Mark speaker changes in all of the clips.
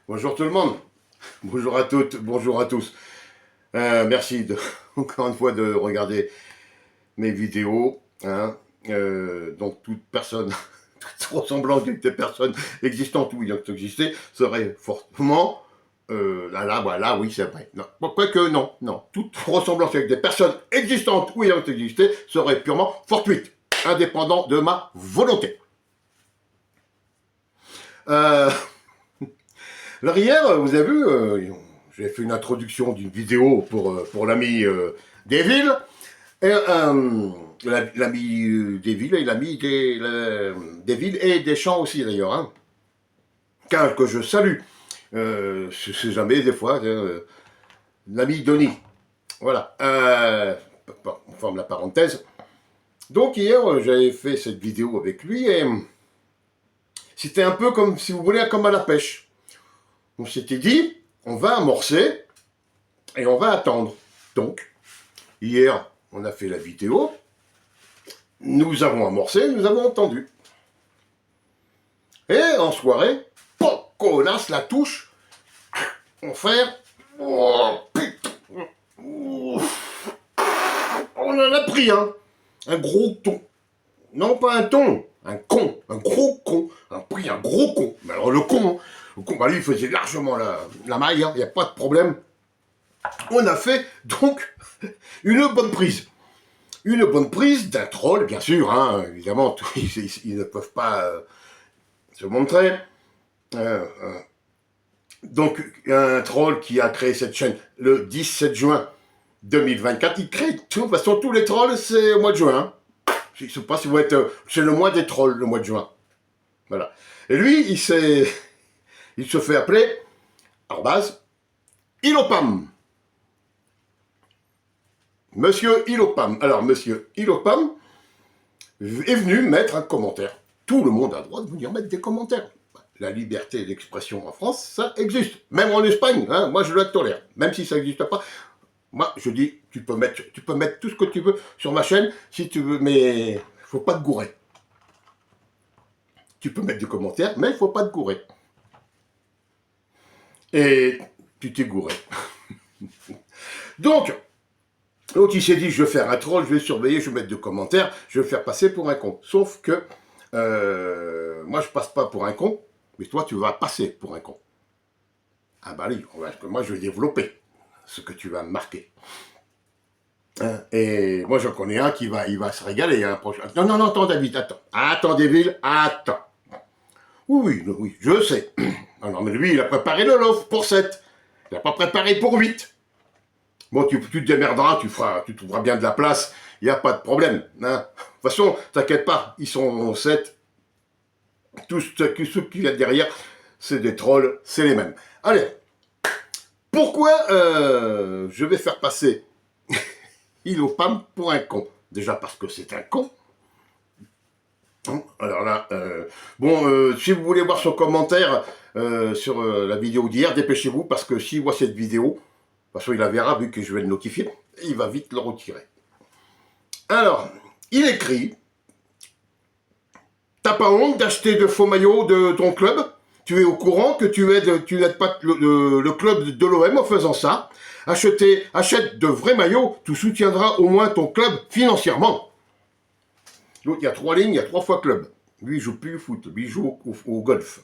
Speaker 1: Bonjour tout le monde, bonjour à toutes, bonjour à tous. Merci encore une fois de regarder mes vidéos. Donc toute personne, toute ressemblance avec des personnes existantes ou ayant existé serait fortement... voilà, oui c'est vrai. Non, quoique non. Toute ressemblance avec des personnes existantes ou ayant existé serait purement fortuite, indépendant de ma volonté. Alors hier, vous avez vu, j'ai fait une introduction d'une vidéo pour l'ami Deville, et l'ami Deville et l'ami Deville et Deschamps aussi d'ailleurs, hein, car que je salue, je sais jamais des fois, l'ami Denis, voilà, on forme la parenthèse. Donc hier, j'avais fait cette vidéo avec lui et c'était un peu comme, si vous voulez, comme à la pêche. On s'était dit, on va amorcer et on va attendre. Donc, hier, on a fait la vidéo, nous avons amorcé, nous avons entendu. Et en soirée, connasse la touche, on fait... Oh, putain, on en a pris un gros ton. Non, pas un ton, un con, un gros con. On a pris un gros con. Mais alors le con, bah, lui, il faisait largement la maille, il n'y a pas de problème. On a fait donc une bonne prise. Une bonne prise d'un troll, bien sûr, évidemment, ils ne peuvent pas se montrer. Donc, un troll qui a créé cette chaîne le 17 juin 2024, il crée, de toute façon, tous les trolls, c'est au mois de juin. Je ne sais pas si vous êtes... C'est le mois des trolls, le mois de juin. Voilà. Et lui, il se fait appeler, @Ilopam. Monsieur Ilopam. Alors, monsieur Ilopam est venu mettre un commentaire. Tout le monde a le droit de venir mettre des commentaires. La liberté d'expression en France, ça existe. Même en Espagne, moi je le tolère. Même si ça n'existe pas, moi je dis, tu peux mettre tout ce que tu veux sur ma chaîne, si tu veux, mais il faut pas te gourer. Tu peux mettre des commentaires, mais il faut pas te gourer. Et tu t'es gouré. Donc il s'est dit, je vais faire un troll, je vais surveiller, je vais mettre des commentaires, je vais le faire passer pour un con. Sauf que, moi, je passe pas pour un con, mais toi, tu vas passer pour un con. Ah bah oui, moi, je vais développer ce que tu vas me marquer. Et moi, j'en connais un qui il va se régaler. Prochain. Non, attends, David, attends. Attends, Deville, attends. Oui, je sais. Non, mais lui, il a préparé le loft pour 7. Il n'a pas préparé pour 8. Bon, tu te démerderas, tu trouveras bien de la place, il n'y a pas de problème. De toute façon, t'inquiète pas, ils sont 7. Tous ceux qui y a derrière, c'est des trolls, c'est les mêmes. Allez, pourquoi je vais faire passer Ilopam pour un con? Déjà parce que c'est un con. Alors là, si vous voulez voir son commentaire sur la vidéo d'hier, dépêchez-vous, parce que s'il voit cette vidéo, de toute façon, il la verra, vu que je vais le notifier, il va vite le retirer. Alors, il écrit, t'as pas honte d'acheter de faux maillots de ton club? Tu es au courant que tu n'aides pas le club de l'OM en faisant ça? Achète de vrais maillots, tu soutiendras au moins ton club financièrement. Donc, il y a 3 lignes, il y a 3 fois club. Lui, il joue plus au foot, lui, il joue au golf.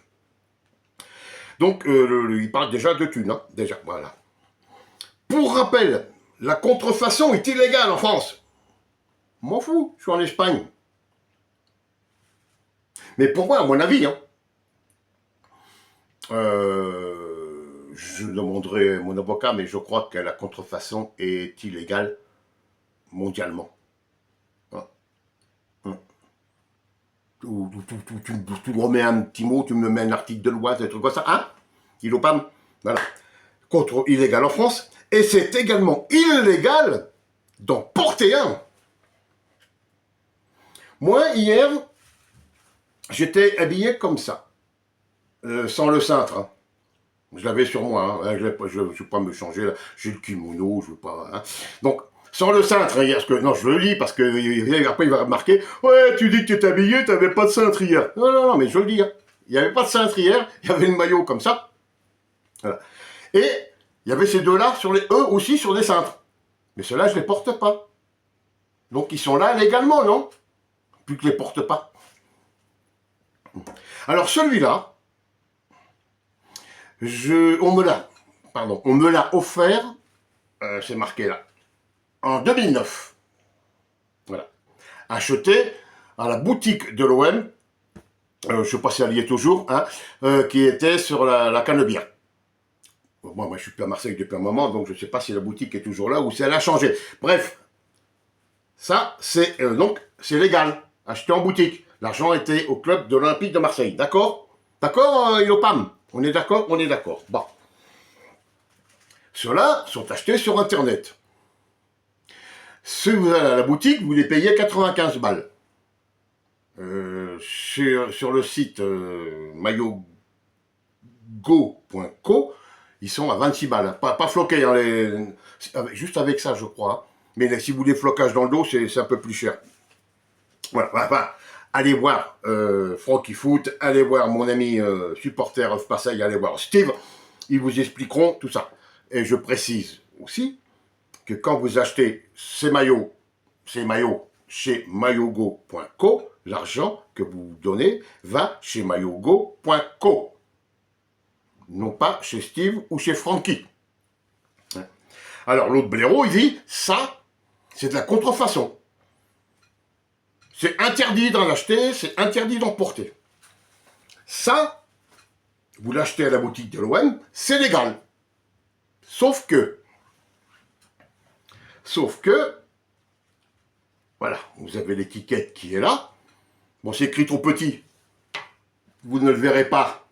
Speaker 1: Donc, il parle déjà de thunes, déjà, voilà. Pour rappel, la contrefaçon est illégale en France. M'en fous, je suis en Espagne. Mais pour moi, à mon avis, je demanderai à mon avocat, mais je crois que la contrefaçon est illégale mondialement. Tu me remets un petit mot, tu me mets un article de loi, des trucs comme ça, Ilopam, voilà. Illégal en France, et c'est également illégal d'en porter un. Moi, hier, j'étais habillé comme ça, sans le cintre. Je l'avais sur moi, je ne vais pas me changer, j'ai le kimono, je ne veux pas... Donc, sans le cintre, hier, parce que, non, je le lis, parce que après il va remarquer, ouais, tu dis que tu étais habillé, tu n'avais pas de cintre hier. Non, mais je le dis, il n'y avait pas de cintre hier, il y avait le maillot comme ça. Voilà. Et il y avait ces deux-là, eux aussi sur des cintres. Mais ceux-là, je ne les porte pas. Donc ils sont là légalement, non? Plus que je ne les porte pas. Alors celui-là, on me l'a offert, c'est marqué là, en 2009. Voilà. Acheté à la boutique de l'OM, je ne sais pas si elle y est toujours, hein, qui était sur la Canebière. Moi, je suis plus à Marseille depuis un moment, donc je ne sais pas si la boutique est toujours là ou si elle a changé. Bref, ça, c'est c'est légal, acheté en boutique. L'argent était au club de l'Olympique de Marseille, d'accord? D'accord, Ilopam? On est d'accord? On est d'accord. Bon. Ceux-là sont achetés sur Internet. Ceux que vous allez à la boutique, vous les payez 95 balles. Sur le site maillogo.co, ils sont à 26 balles. Pas floqués, hein, juste avec ça, je crois. Mais si vous voulez flocage dans le dos, c'est un peu plus cher. Voilà. Allez voir Francky Foot, allez voir mon ami supporter of Marseille, allez voir Steve. Ils vous expliqueront tout ça. Et je précise aussi que quand vous achetez ces maillots chez maillogo.co, l'argent que vous donnez va chez maillogo.co. Non pas chez Steve ou chez Francky. Alors l'autre blaireau, il dit, ça, c'est de la contrefaçon. C'est interdit d'en acheter, c'est interdit d'en porter. Ça, vous l'achetez à la boutique de l'OM, c'est légal. Sauf que, voilà, vous avez l'étiquette qui est là. Bon, c'est écrit trop petit. Vous ne le verrez pas.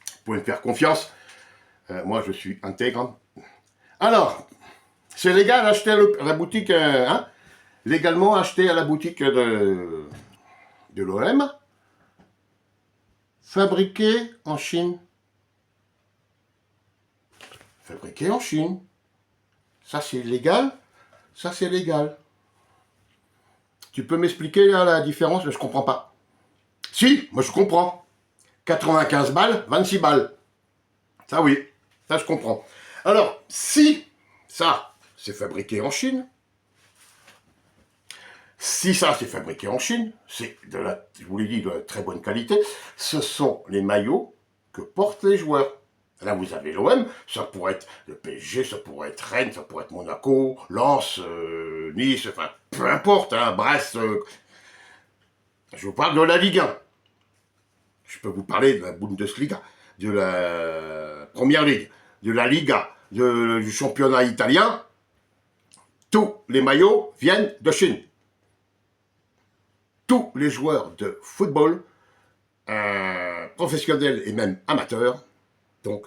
Speaker 1: Vous pouvez me faire confiance. Moi, je suis intègre. Alors, c'est légal d'acheter à la boutique, hein, légalement acheté à la boutique de l'OM, fabriqué en Chine. Fabriqué en Chine. Ça, c'est légal. Ça, c'est légal. Tu peux m'expliquer là, la différence? Je ne comprends pas. Si, moi je comprends. 95 balles, 26 balles. Ça oui, ça je comprends. Alors, si ça, c'est fabriqué en Chine, si ça, c'est fabriqué en Chine, c'est je vous l'ai dit, de la très bonne qualité, ce sont les maillots que portent les joueurs. Là, vous avez l'OM, ça pourrait être le PSG, ça pourrait être Rennes, ça pourrait être Monaco, Lens, Nice, enfin, peu importe, hein, Brest. Je vous parle de la Ligue 1. Je peux vous parler de la Bundesliga, de la Première Ligue, de la Liga, du championnat italien. Tous les maillots viennent de Chine. Tous les joueurs de football, professionnels et même amateurs, donc,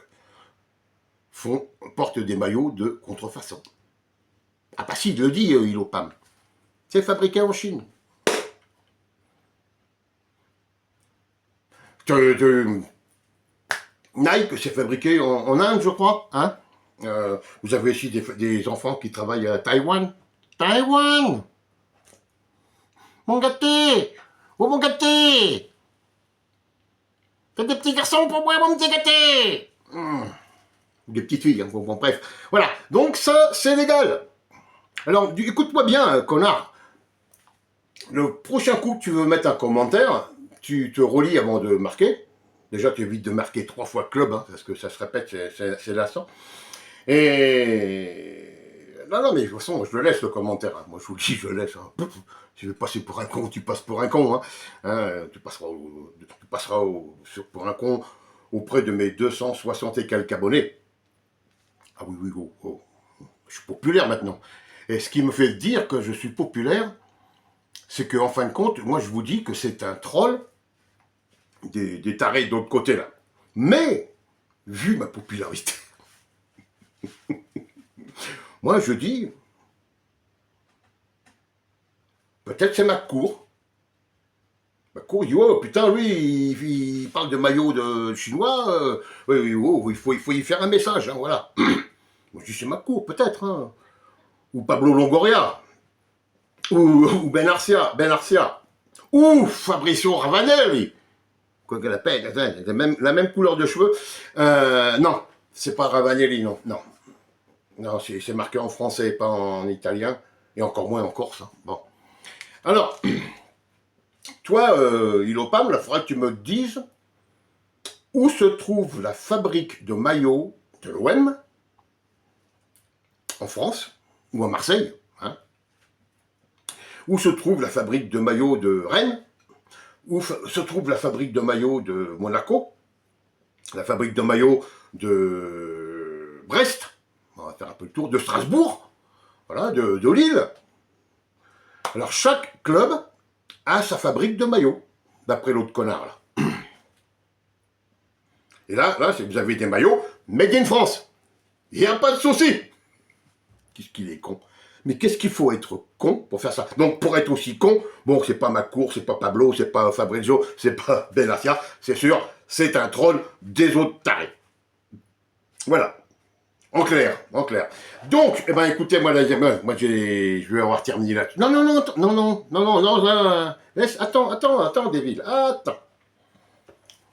Speaker 1: portent des maillots de contrefaçon. Ah bah si, il le dit, Ilopam. C'est fabriqué en Chine. Nike, c'est fabriqué en Inde, je crois. Hein, vous avez aussi des enfants qui travaillent à Taïwan. Taïwan! Mon gâté! Oh mon gâté! Faites des petits garçons pour moi, mon petit gâté! Des petites filles, hein, bon, bref. Voilà, donc ça, c'est légal. Alors, écoute-moi bien, connard. Le prochain coup que tu veux mettre un commentaire, tu te relis avant de marquer. Déjà, tu évites de marquer 3 fois club, hein, parce que ça se répète, c'est lassant. Et... Non, mais de toute façon, je le laisse, le commentaire. Hein. Moi, je vous le dis, je le laisse. Hein. Tu veux passer pour un con, tu passes pour un con. Hein. Tu passeras pour un con auprès de mes 260 et quelques abonnés. Ah oui, je suis populaire maintenant. Et ce qui me fait dire que je suis populaire, c'est qu'en fin de compte, moi, je vous dis que c'est un troll des tarés de l'autre côté, là. Mais, vu ma popularité, moi, je dis, peut-être c'est McCourt. McCourt, il dit, oh, putain, lui, il parle de maillot de chinois, il faut y faire un message, hein, voilà. Moi, je dis, c'est McCourt, peut-être, hein. Ou Pablo Longoria, ou Ben Arcia, ou Fabricio Ravanelli, quoi qu'elle appelle, la même couleur de cheveux. Non, C'est pas Ravanelli, non. Non, non c'est marqué en français, pas en italien, et encore moins en corse. Hein. Bon. Alors, toi, Ilopam, il faudra que tu me dises où se trouve la fabrique de maillots de l'OM, en France, ou à Marseille, hein, où se trouve la fabrique de maillots de Rennes, où se trouve la fabrique de maillots de Monaco, la fabrique de maillots de Brest, on va faire un peu le tour, de Strasbourg, voilà, de Lille. Alors chaque club a sa fabrique de maillots, d'après l'autre connard là. Et là vous avez des maillots made in France. Il n'y a pas de souci. Qu'est-ce qu'il est con. Mais qu'est-ce qu'il faut être con pour faire ça? Donc pour être aussi con, bon, c'est pas Macour, c'est pas Pablo, c'est pas Fabrizio, c'est pas Benassia, c'est sûr, c'est un troll des autres tarés. Voilà. En clair, en clair. Donc, eh ben écoutez, moi, je vais avoir terminé là. Non, non, non, non, non, non, non, non, laisse, attends, Deville, attends.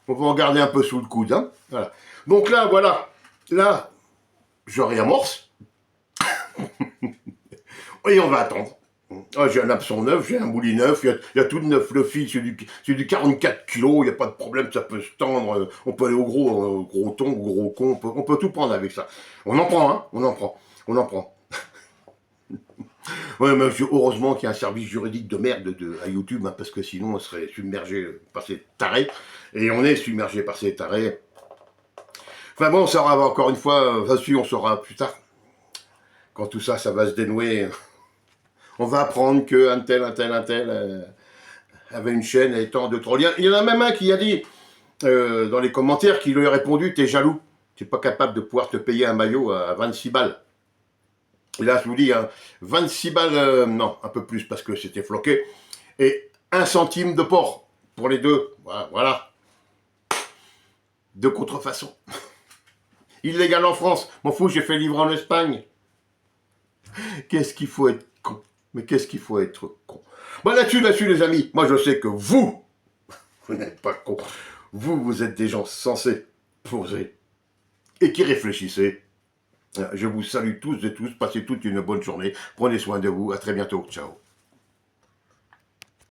Speaker 1: On va en garder un peu sous le coude, hein. Voilà. Donc là, voilà, là, je réamorce. Et on va attendre. Ah, j'ai un hameçon neuf, j'ai un moulis neuf, il y a tout de neuf. Le fil, c'est du 44 kilos, il n'y a pas de problème, ça peut se tendre. On peut aller au gros thon, au gros con, on peut tout prendre avec ça. On en prend, hein, on en prend. Ouais, mais heureusement qu'il y a un service juridique de merde à YouTube, hein, parce que sinon on serait submergé par ces tarés. Et on est submergé par ces tarés. Enfin bon, on saura encore une fois, on saura plus tard. Quand tout ça, ça va se dénouer. On va apprendre qu'un tel avait une chaîne étant de troll. Il y en a même un qui a dit dans les commentaires qui lui a répondu: t'es jaloux, t'es pas capable de pouvoir te payer un maillot à 26 balles. Et là, je vous dis, hein, 26 balles, non, un peu plus parce que c'était floqué, et 1 centime de port pour les deux. Voilà. De contrefaçon. Illégal en France. M'en fous, j'ai fait livrer en Espagne. Qu'est-ce qu'il faut être con. Mais qu'est-ce qu'il faut être con. Bon, là-dessus, les amis, moi je sais que vous n'êtes pas con. Vous êtes des gens sensés, posés, et qui réfléchissez. Je vous salue tous et tous, passez toute une bonne journée. Prenez soin de vous, à très bientôt, ciao.